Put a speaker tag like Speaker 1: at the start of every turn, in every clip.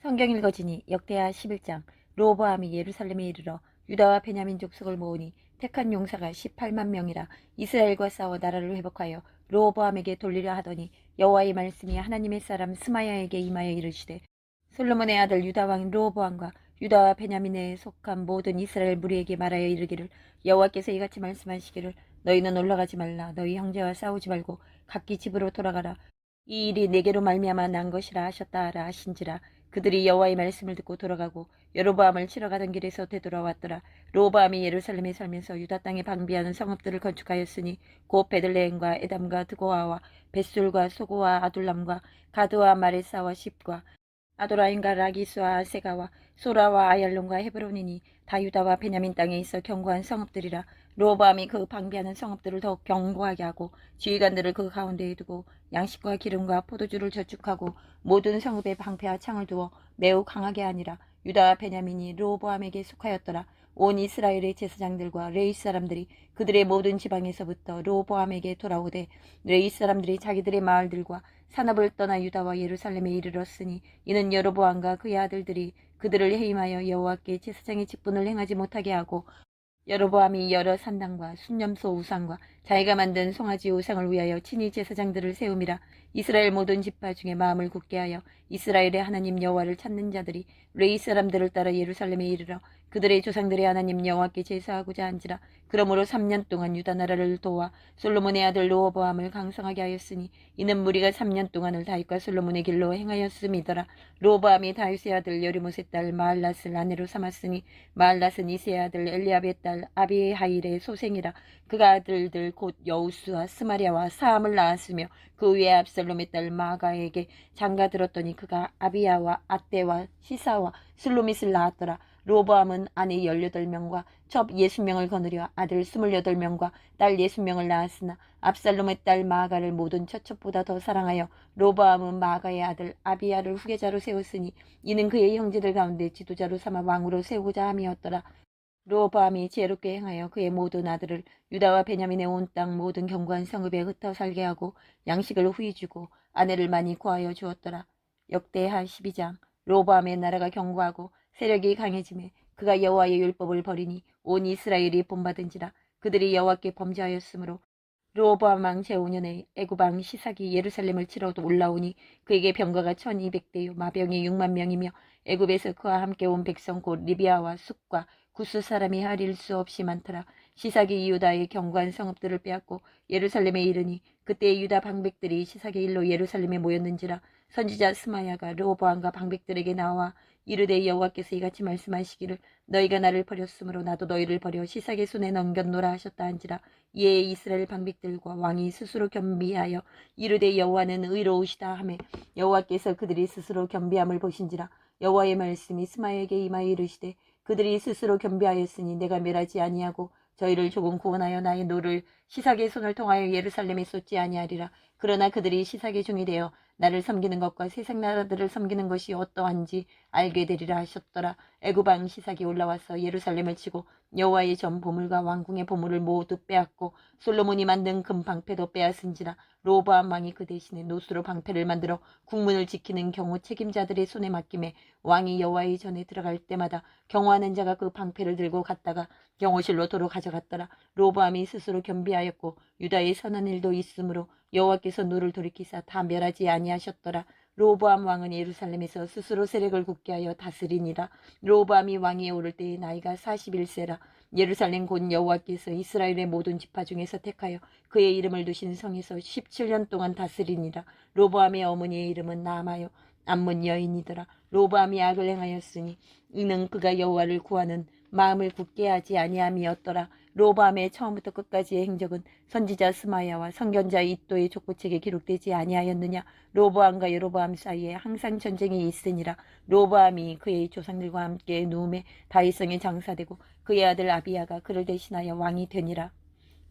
Speaker 1: 성경 읽어지니 역대하 11장. 르호보암이 예루살렘에 이르러 유다와 베냐민 족속을 모으니 택한 용사가 18만 명이라. 이스라엘과 싸워 나라를 회복하여 르호보암에게 돌리려 하더니 여호와의 말씀이 하나님의 사람 스마야에게 임하여 이르시되, 솔로몬의 아들 유다 왕 르호보암과 유다와 베냐민에 속한 모든 이스라엘 무리에게 말하여 이르기를, 여호와께서 이같이 말씀하시기를, 너희는 올라가지 말라. 너희 형제와 싸우지 말고 각기 집으로 돌아가라. 이 일이 내게로 말미암아 난 것이라 하셨다 하라 하신지라. 그들이 여호와의 말씀을 듣고 돌아가고 여로보암을 치러 가던 길에서 되돌아왔더라. 르호보암이 예루살렘에 살면서 유다 땅에 방비하는 성읍들을 건축하였으니 곧 베들레헴과 에담과 드고아와 벳술과 소고와 아둘람과 가드와 마레사와 십과 아도라임과 라기스와 아세가와 소라와 아얄론과 헤브론이니 다 유다와 베냐민 땅에 있어 견고한 성읍들이라. 르호보암이 그 방비하는 성읍들을 더욱 견고하게 하고 지휘관들을 그 가운데에 두고 양식과 기름과 포도주를 저축하고 모든 성읍에 방패와 창을 두어 매우 강하게 하니라. 유다와 베냐민이 르호보암에게 속하였더라. 온 이스라엘의 제사장들과 레위 사람들이 그들의 모든 지방에서부터 르호보암에게 돌아오되, 레위 사람들이 자기들의 마을들과 산업을 떠나 유다와 예루살렘에 이르렀으니 이는 여로보암과 그의 아들들이 그들을 해임하여 여호와께 제사장의 직분을 행하지 못하게 하고, 여로보암이 여러 산당과 순념소 우상과 자기가 만든 송아지 우상을 위하여 친히 제사장들을 세움이라. 이스라엘 모든 지파 중에 마음을 굳게 하여 이스라엘의 하나님 여호와를 찾는 자들이 레위 사람들을 따라 예루살렘에 이르러 그들의 조상들의 하나님 여호와께 제사하고자 한지라. 그러므로 3년 동안 유다 나라를 도와 솔로몬의 아들 르호보암을 강성하게 하였으니 이는 무리가 3년 동안을 다윗과 솔로몬의 길로 행하였음이더라. 르호보암이 다윗의 아들 여리못의 딸 마할랏을 아내로 삼았으니 마할랏은 이새의 아들 엘리압의 딸 아비하일의 소생이라. 그가 아들들 곧 여우수와 스마랴와 사함을 낳았으며 그 위에 압살롬의 딸 마가에게 장가들었더니 그가 아비야와 아떼와 시사와 슬로밋을 낳았더라. 르호보암은 아내 18명과 첩 60명을 거느려 아들 28명과 딸 60명을 낳았으나 압살롬의 딸 마아가를 모든 처첩보다 더 사랑하여 르호보암은 마아가의 아들 아비야를 후계자로 세웠으니 이는 그의 형제들 가운데 지도자로 삼아 왕으로 세우고자 함이었더라. 르호보암이 지혜롭게 행하여 그의 모든 아들을 유다와 베냐민의 온 땅 모든 견고한 성읍에 흩어 살게 하고 양식을 후히 주고 아내를 많이 구하여 주었더라. 역대하 12장. 르호보암의 나라가 견고하고 세력이 강해지매 그가 여호와의 율법을 버리니 온 이스라엘이 본받은지라. 그들이 여호와께 범죄하였으므로 르호보암 왕 제5년에 애굽 왕 시삭이 예루살렘을 치러 올라오니 그에게 병거가 1200대요 마병이 6만 명이며 애굽에서 그와 함께 온 백성 곧 리비아와 숫과 구스 사람이 하릴 수 없이 많더라. 시삭이 유다의 견고한 성읍들을 빼앗고 예루살렘에 이르니 그때 유다 방백들이 시삭의 일로 예루살렘에 모였는지라. 선지자 스마야가 르호보암과 방백들에게 나와 이르되, 여호와께서 이같이 말씀하시기를, 너희가 나를 버렸으므로 나도 너희를 버려 시삭의 손에 넘겼노라 하셨다 한지라. 이에 이스라엘 방백들과 왕이 스스로 겸비하여 이르되, 여호와는 의로우시다 하매 여호와께서 그들이 스스로 겸비함을 보신지라. 여호와의 말씀이 스마야에게 임하여 이르시되, 그들이 스스로 겸비하였으니 내가 멸하지 아니하고 저희를 조금 구원하여 나의 노를 시삭의 손을 통하여 예루살렘에 쏟지 아니하리라. 그러나 그들이 시삭의 종이 되어 나를 섬기는 것과 세상 나라들을 섬기는 것이 어떠한지 알게 되리라 하셨더라. 애굽 왕 시삭이 올라와서 예루살렘을 치고 여호와의 전 보물과 왕궁의 보물을 모두 빼앗고 솔로몬이 만든 금 방패도 빼앗은지라. 르호보암 왕이 그 대신에 노수로 방패를 만들어 국문을 지키는 경호 책임자들의 손에 맡김에 왕이 여호와의 전에 들어갈 때마다 경호하는 자가 그 방패를 들고 갔다가 경호실로 도로 가져갔더라. 르호보암이 스스로 겸비하였고 유다의 선한 일도 있으므로 여호와께서 노를 돌이키사 다 멸하지 아니하셨더라. 르호보암 왕은 예루살렘에서 스스로 세력을 굳게 하여 다스리니라. 르호보암이 왕위에 오를 때의 나이가 41세라. 예루살렘 곧 여호와께서 이스라엘의 모든 지파 중에서 택하여 그의 이름을 두신 성에서 17년 동안 다스리니라. 르호보암의 어머니의 이름은 나아마요 암몬 여인이더라. 르호보암이 악을 행하였으니 이는 그가 여호와를 구하는 마음을 굳게 하지 아니함이었더라. 르호보암의 처음부터 끝까지의 행적은 선지자 스마야와 선견자 이도의 족보책에 기록되지 아니하였느냐. 르호보암과 여로보암 사이에 항상 전쟁이 있으니라. 르호보암이 그의 조상들과 함께 누움에 다윗성에 장사되고 그의 아들 아비야가 그를 대신하여 왕이 되니라.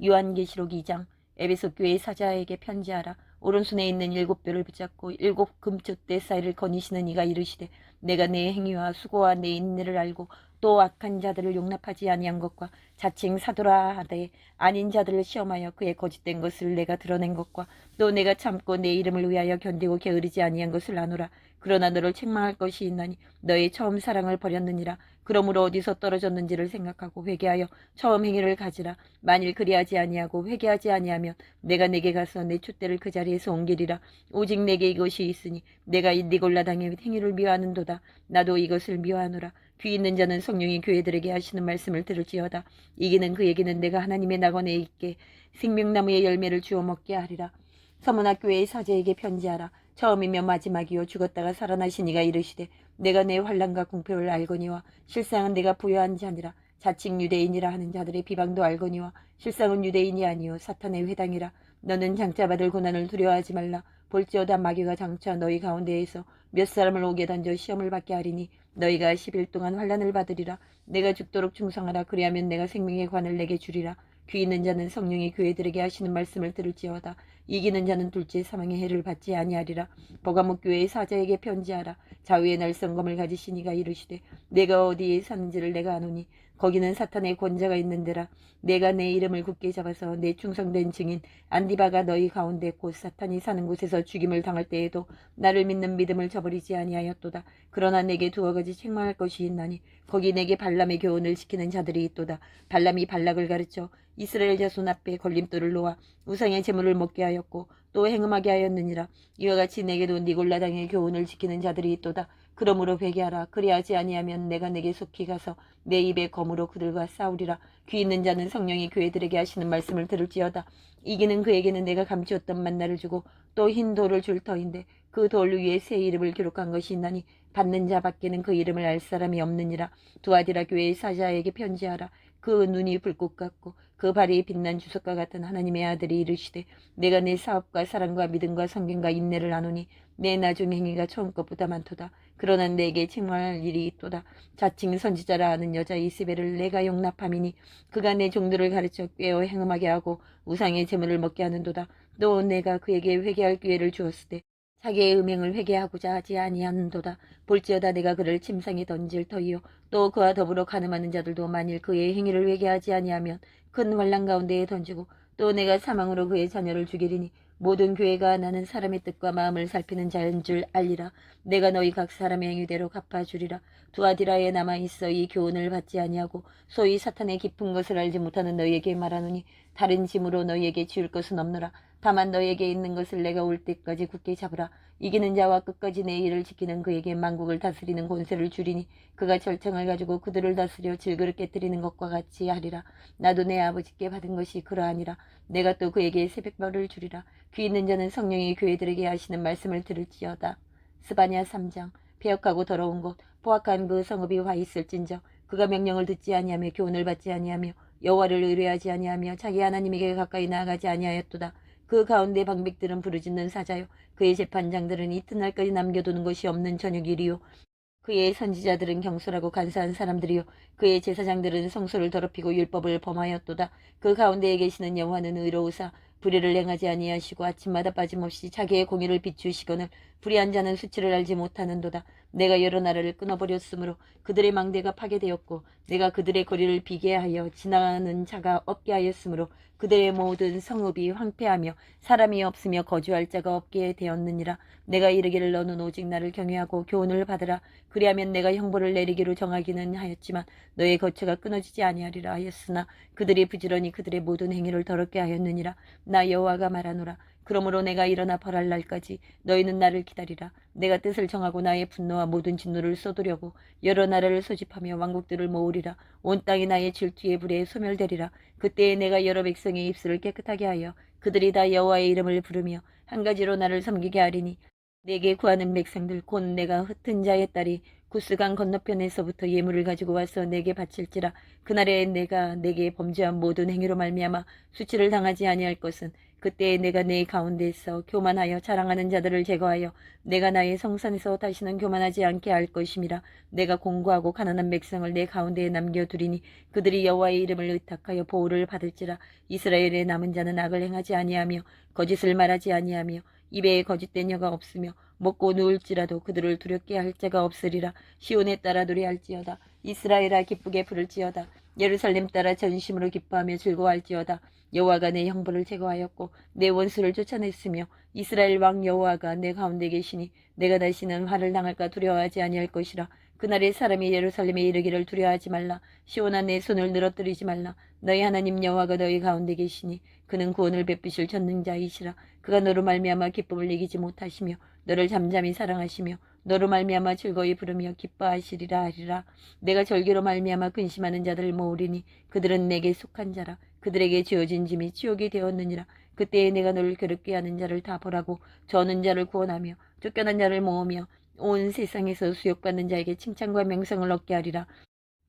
Speaker 1: 요한계시록 2장. 에베소 교회 사자에게 편지하라. 오른손에 있는 7뼈를 붙잡고 7금촛대 사이를 거니시는 이가 이르시되, 내가 내 행위와 수고와 내 인내를 알고 또 악한 자들을 용납하지 아니한 것과 자칭 사도라 하되 아닌 자들을 시험하여 그의 거짓된 것을 내가 드러낸 것과 또 내가 참고 내 이름을 위하여 견디고 게으르지 아니한 것을 아노라. 그러나 너를 책망할 것이 있나니 너의 처음 사랑을 버렸느니라. 그러므로 어디서 떨어졌는지를 생각하고 회개하여 처음 행위를 가지라. 만일 그리하지 아니하고 회개하지 아니하면 내가 내게 가서 내 촛대를 그 자리에서 옮기리라. 오직 내게 이것이 있으니 내가 이 니골라당의 행위를 미워하는도다. 나도 이것을 미워하노라. 귀 있는 자는 성령이 교회들에게 하시는 말씀을 들을지어다. 이기는 그에게는 내가 하나님의 낙원에 있게 생명나무의 열매를 주워 먹게 하리라. 서문학교회의 사제에게 편지하라. 처음이며 마지막이요 죽었다가 살아나신 이가 이르시되 내가 내 환난과 공표를 알거니와 실상은 내가 부여한 자니라. 자칭 유대인이라 하는 자들의 비방도 알거니와 실상은 유대인이 아니요 사탄의 회당이라. 너는 장차 받을 고난을 두려워하지 말라. 볼지어다 마귀가 장차 너희 가운데에서 몇 사람을 옥에 던져 시험을 받게 하리니 너희가 10일 동안 환난을 받으리라. 내가 죽도록 충성하라. 그리하면 내가 생명의 관을 내게 주리라. 귀 있는 자는 성령이 교회들에게 하시는 말씀을 들을지어다. 이기는 자는 둘째 사망의 해를 받지 아니하리라. 버가목 교회의 사자에게 편지하라. 좌우의 날성검을 가지신 이가 이르시되 내가 어디에 사는지를 내가 아노니 거기는 사탄의 권자가 있는 데라. 내가 내 이름을 굳게 잡아서 내 충성된 증인 안디바가 너희 가운데 곧 사탄이 사는 곳에서 죽임을 당할 때에도 나를 믿는 믿음을 저버리지 아니하였도다. 그러나 내게 두어 가지 책망할 것이 있나니 거기 내게 발람의 교훈을 지키는 자들이 있도다. 발람이 발락을 가르쳐 이스라엘 자손 앞에 걸림돌을 놓아 우상의 제물을 먹게 하였고 또 행음하게 하였느니라. 이와 같이 내게도 니골라당의 교훈을 지키는 자들이 있도다. 그러므로 회개하라. 그리하지 아니하면 내가 내게 속히 가서 내 입에 검으로 그들과 싸우리라. 귀 있는 자는 성령이 교회들에게 하시는 말씀을 들을지어다. 이기는 그에게는 내가 감추었던 만나를 주고 또 흰 돌을 줄 터인데 그 돌 위에 새 이름을 기록한 것이 있나니 받는 자 밖에는 그 이름을 알 사람이 없느니라. 두아디라 교회의 사자에게 편지하라. 그 눈이 불꽃 같고 그 발이 빛난 주석과 같은 하나님의 아들이 이르시되 내가 내 사업과 사랑과 믿음과 성경과 인내를 아노니 내 나중 행위가 처음 것보다 많도다. 그러나 내게 책망할 일이 있도다. 자칭 선지자라 하는 여자 이세벨을 내가 용납함이니 그가 내 종들을 가르쳐 꾀어 행음하게 하고 우상의 제물을 먹게 하는도다. 또 내가 그에게 회개할 기회를 주었으되 자기의 음행을 회개하고자 하지 아니하는도다. 볼지어다 내가 그를 침상에 던질 터이요 또 그와 더불어 가늠하는 자들도 만일 그의 행위를 회개하지 아니하면 큰 환난 가운데에 던지고 또 내가 사망으로 그의 자녀를 죽이리니 모든 교회가 나는 사람의 뜻과 마음을 살피는 자인 줄 알리라. 내가 너희 각 사람의 행위대로 갚아주리라. 두아디라에 남아있어 이 교훈을 받지 아니하고 소위 사탄의 깊은 것을 알지 못하는 너희에게 말하노니 다른 짐으로 너희에게 지울 것은 없노라. 다만 너희에게 있는 것을 내가 올 때까지 굳게 잡으라. 이기는 자와 끝까지 내 일을 지키는 그에게 만국을 다스리는 권세를 주리니 그가 절창을 가지고 그들을 다스려 질그릇 깨뜨리는 것과 같이 하리라. 나도 내 아버지께 받은 것이 그러하니라. 내가 또 그에게 새벽별을 주리라. 귀 있는 자는 성령이 교회들에게 하시는 말씀을 들을지어다. 스바냐 3장. 배역하고 더러운 곳 포악한 그 성읍이 화 있을진저 그가 명령을 듣지 아니하며 교훈을 받지 아니하며 여호와를 의뢰하지 아니하며 자기 하나님에게 가까이 나아가지 아니하였도다. 그 가운데 방백들은 부르짖는 사자요 그의 재판장들은 이튿날까지 남겨두는 것이 없는 저녁이리요 그의 선지자들은 경솔하고 간사한 사람들이요 그의 제사장들은 성소를 더럽히고 율법을 범하였도다. 그 가운데에 계시는 여호와는 의로우사 불의를 행하지 아니하시고 아침마다 빠짐없이 자기의 공의를 비추시거늘 불의한 자는 수치를 알지 못하는도다. 내가 여러 나라를 끊어버렸으므로 그들의 망대가 파괴되었고 내가 그들의 거리를 비게 하여 지나가는 자가 없게 하였으므로 그들의 모든 성읍이 황폐하며 사람이 없으며 거주할 자가 없게 되었느니라. 내가 이르기를 너는 오직 나를 경외하고 교훈을 받으라. 그리하면 내가 형벌을 내리기로 정하기는 하였지만 너의 거처가 끊어지지 아니하리라 하였으나 그들이 부지런히 그들의 모든 행위를 더럽게 하였느니라. 나 여호와가 말하노라. 그러므로 내가 일어나 벌할 날까지 너희는 나를 기다리라. 내가 뜻을 정하고 나의 분노와 모든 진노를 쏟으려고 여러 나라를 소집하며 왕국들을 모으리라. 온 땅이 나의 질투의 불에 소멸되리라. 그때에 내가 여러 백성의 입술을 깨끗하게 하여 그들이 다 여호와의 이름을 부르며 한 가지로 나를 섬기게 하리니 내게 구하는 백성들 곧 내가 흩은 자의 딸이 구스강 건너편에서부터 예물을 가지고 와서 내게 바칠지라. 그날에 내가 내게 범죄한 모든 행위로 말미암아 수치를 당하지 아니할 것은 그때에 내가 내 가운데서 교만하여 자랑하는 자들을 제거하여 내가 나의 성산에서 다시는 교만하지 않게 할 것임이라. 내가 공고하고 가난한 백성을 내 가운데에 남겨두리니 그들이 여호와의 이름을 의탁하여 보호를 받을지라. 이스라엘의 남은 자는 악을 행하지 아니하며 거짓을 말하지 아니하며 입에 거짓된 혀가 없으며 먹고 누울지라도 그들을 두렵게 할 자가 없으리라. 시온에 따라 노래할지어다. 이스라엘아 기쁘게 부를지어다. 예루살렘 따라 전심으로 기뻐하며 즐거워할지어다. 여호와가 내 형벌을 제거하였고 내 원수를 쫓아냈으며 이스라엘 왕 여호와가 내 가운데 계시니 내가 다시는 화를 당할까 두려워하지 아니할 것이라. 그날에 사람이 예루살렘에 이르기를 두려워하지 말라. 시온아 내 손을 늘어뜨리지 말라. 너희 하나님 여호와가 너희 가운데 계시니 그는 구원을 베푸실 전능자이시라. 그가 너로 말미암아 기쁨을 이기지 못하시며 너를 잠잠히 사랑하시며 너로 말미암아 즐거이 부르며 기뻐하시리라 하리라. 내가 절기로 말미암아 근심하는 자들을 모으리니 그들은 내게 속한 자라. 그들에게 지어진 짐이 지옥이 되었느니라. 그때에 내가 너를 괴롭게 하는 자를 다 보라고 저는 자를 구원하며 쫓겨난 자를 모으며 온 세상에서 수욕받는 자에게 칭찬과 명성을 얻게 하리라.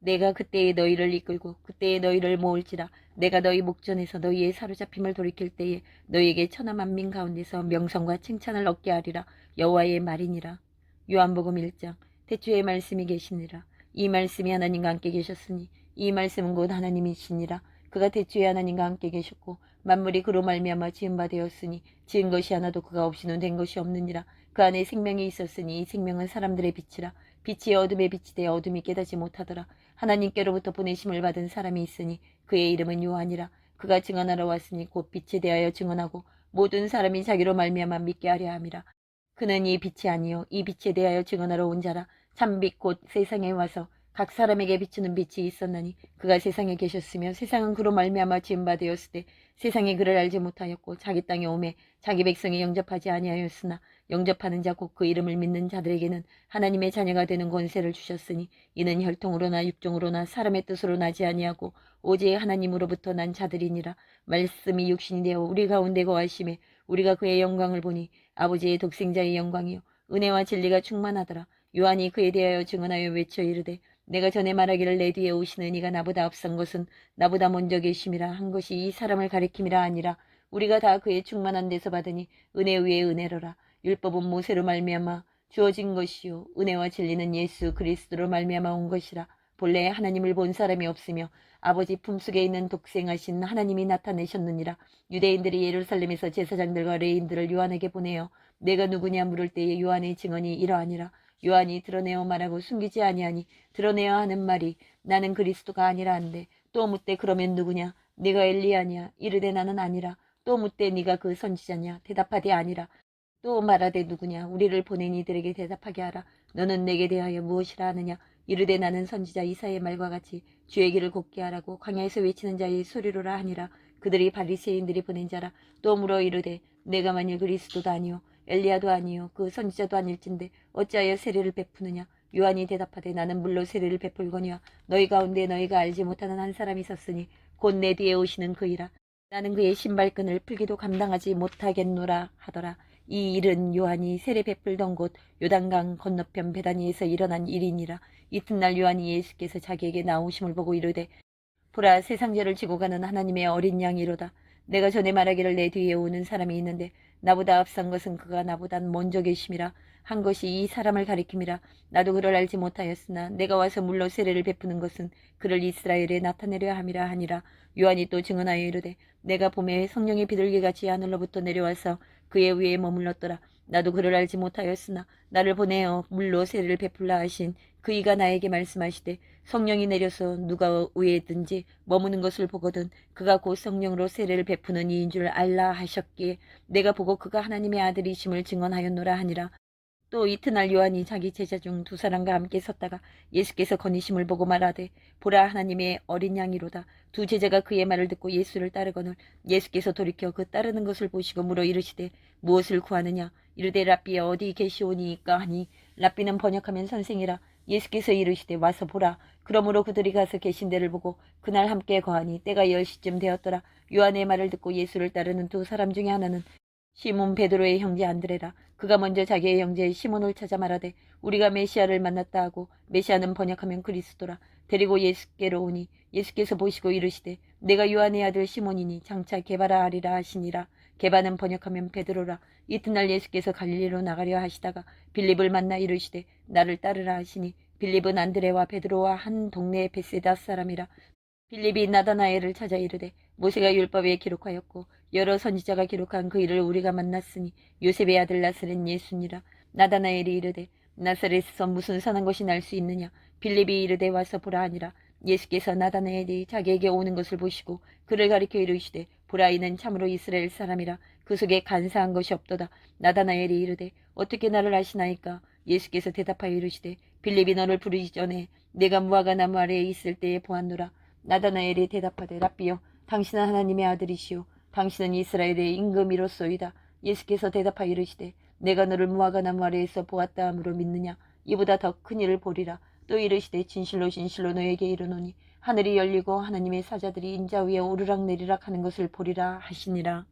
Speaker 1: 내가 그때에 너희를 이끌고 그때에 너희를 모을지라. 내가 너희 목전에서 너희의 사로잡힘을 돌이킬 때에 너희에게 천하 만민 가운데서 명성과 칭찬을 얻게 하리라. 여호와의 말이니라. 요한복음 1장. 태초에 말씀이 계시니라. 이 말씀이 하나님과 함께 계셨으니 이 말씀은 곧 하나님이시니라. 그가 태초에 하나님과 함께 계셨고 만물이 그로 말미암아 지은 바 되었으니 지은 것이 하나도 그가 없이는 된 것이 없느니라. 그 안에 생명이 있었으니 이 생명은 사람들의 빛이라. 빛이 어둠에 빛이 되어 어둠이 깨닫지 못하더라. 하나님께로부터 보내심을 받은 사람이 있으니 그의 이름은 요한이라. 그가 증언하러 왔으니 곧 빛에 대하여 증언하고 모든 사람이 자기로 말미암아 믿게 하려 함이라. 그는 이 빛이 아니요 이 빛에 대하여 증언하러 온 자라. 참빛 곧 세상에 와서 각 사람에게 비추는 빛이 있었나니 그가 세상에 계셨으며 세상은 그로 말미암아 지은 바 되었을 때 세상이 그를 알지 못하였고 자기 땅에 오매 자기 백성이 영접하지 아니하였으나 영접하는 자 곧 그 이름을 믿는 자들에게는 하나님의 자녀가 되는 권세를 주셨으니 이는 혈통으로나 육종으로나 사람의 뜻으로 나지 아니하고 오직 하나님으로부터 난 자들이니라. 말씀이 육신이 되어 우리 가운데 거하심에 우리가 그의 영광을 보니 아버지의 독생자의 영광이요 은혜와 진리가 충만하더라. 요한이 그에 대하여 증언하여 외쳐 이르되 내가 전에 말하기를 내 뒤에 오시는 이가 나보다 앞선 것은 나보다 먼저 계심이라 한 것이 이 사람을 가리킴이라 아니라 우리가 다 그의 충만한 데서 받으니 은혜 위에 은혜로라. 율법은 모세로 말미암아 주어진 것이요 은혜와 진리는 예수 그리스도로 말미암아 온 것이라. 본래 하나님을 본 사람이 없으며 아버지 품속에 있는 독생하신 하나님이 나타내셨느니라. 유대인들이 예루살렘에서 제사장들과 레인들을 요한에게 보내어 내가 누구냐 물을 때에 요한의 증언이 이러하니라. 요한이 드러내어 말하고 숨기지 아니하니 드러내어 하는 말이 나는 그리스도가 아니라 한데 또 묻되 그러면 누구냐 네가 엘리야냐 이르되 나는 아니라 또 묻되 네가 그 선지자냐 대답하되 아니라 또 말하되 누구냐 우리를 보낸 이들에게 대답하게 하라. 너는 내게 대하여 무엇이라 하느냐 이르되 나는 선지자 이사야의 말과 같이 주의 길을 곱게 하라고 광야에서 외치는 자의 소리로라 하니라. 그들이 바리새인들이 보낸 자라. 또 물어 이르되 내가 만일 그리스도도 아니요 엘리야도 아니요 그 선지자도 아닐진데 어찌하여 세례를 베푸느냐. 요한이 대답하되 나는 물로 세례를 베풀거니와 너희 가운데 너희가 알지 못하는 한 사람이 있었으니 곧 내 뒤에 오시는 그이라. 나는 그의 신발끈을 풀기도 감당하지 못하겠노라 하더라. 이 일은 요한이 세례 베풀던 곳 요단강 건너편 베다니에서 일어난 일이니라. 이튿날 요한이 예수께서 자기에게 나오심을 보고 이르되 보라 세상 죄를 지고 가는 하나님의 어린 양이로다. 내가 전에 말하기를 내 뒤에 오는 사람이 있는데 나보다 앞선 것은 그가 나보단 먼저 계심이라 한 것이 이 사람을 가리킴이라. 나도 그를 알지 못하였으나 내가 와서 물로 세례를 베푸는 것은 그를 이스라엘에 나타내려 함이라 하니라. 요한이 또 증언하여 이르되 내가 봄에 성령의 비둘기같이 하늘로부터 내려와서 그의 위에 머물렀더라. 나도 그를 알지 못하였으나 나를 보내어 물로 세례를 베풀라 하신 그이가 나에게 말씀하시되 성령이 내려서 누가 위에든지 머무는 것을 보거든 그가 곧 성령으로 세례를 베푸는 이인 줄 알라 하셨기에 내가 보고 그가 하나님의 아들이심을 증언하였노라 하니라. 또 이튿날 요한이 자기 제자 중 두 사람과 함께 섰다가 예수께서 거니심을 보고 말하되 보라 하나님의 어린 양이로다. 두 제자가 그의 말을 듣고 예수를 따르거늘 예수께서 돌이켜 그 따르는 것을 보시고 물어 이르시되 무엇을 구하느냐. 이르되 랍비야 어디 계시오니이까 하니 랍비는 번역하면 선생이라. 예수께서 이르시되 와서 보라. 그러므로 그들이 가서 계신 데를 보고 그날 함께 거하니 때가 10시쯤 되었더라. 요한의 말을 듣고 예수를 따르는 두 사람 중에 하나는 시몬 베드로의 형제 안드레라. 그가 먼저 자기의 형제 시몬을 찾아 말하되 우리가 메시아를 만났다 하고 메시아는 번역하면 그리스도라. 데리고 예수께로 오니 예수께서 보시고 이르시되 내가 요한의 아들 시몬이니 장차 게바라 하리라 하시니라. 게바는 번역하면 베드로라. 이튿날 예수께서 갈릴리로 나가려 하시다가 빌립을 만나 이르시되 나를 따르라 하시니 빌립은 안드레와 베드로와 한 동네 베세다 사람이라. 빌립이 나다나엘을 찾아 이르되 모세가 율법에 기록하였고 여러 선지자가 기록한 그 일을 우리가 만났으니 요셉의 아들 나사렛 예수니라. 나다나엘이 이르되 나사렛에서 무슨 선한 것이 날 수 있느냐. 빌립이 이르되 와서 보라 하니라. 예수께서 나다나엘이 자기에게 오는 것을 보시고 그를 가리켜 이르시되 보라 이는 참으로 이스라엘 사람이라. 그 속에 간사한 것이 없도다. 나다나엘이 이르되 어떻게 나를 아시나이까. 예수께서 대답하여 이르시되 빌립이 너를 부르기 전에 내가 무화과 나무 아래에 있을 때에 보았노라. 나다나엘이 대답하되 라삐여 당신은 하나님의 아들이시오 당신은 이스라엘의 임금이로소이다. 예수께서 대답하여 이르시되 내가 너를 무화과 나무 아래에서 보았다 함으로 믿느냐. 이보다 더 큰 일을 보리라. 또 이르시되 진실로 진실로 너에게 이르노니 하늘이 열리고 하나님의 사자들이 인자 위에 오르락내리락 하는 것을 보리라 하시니라.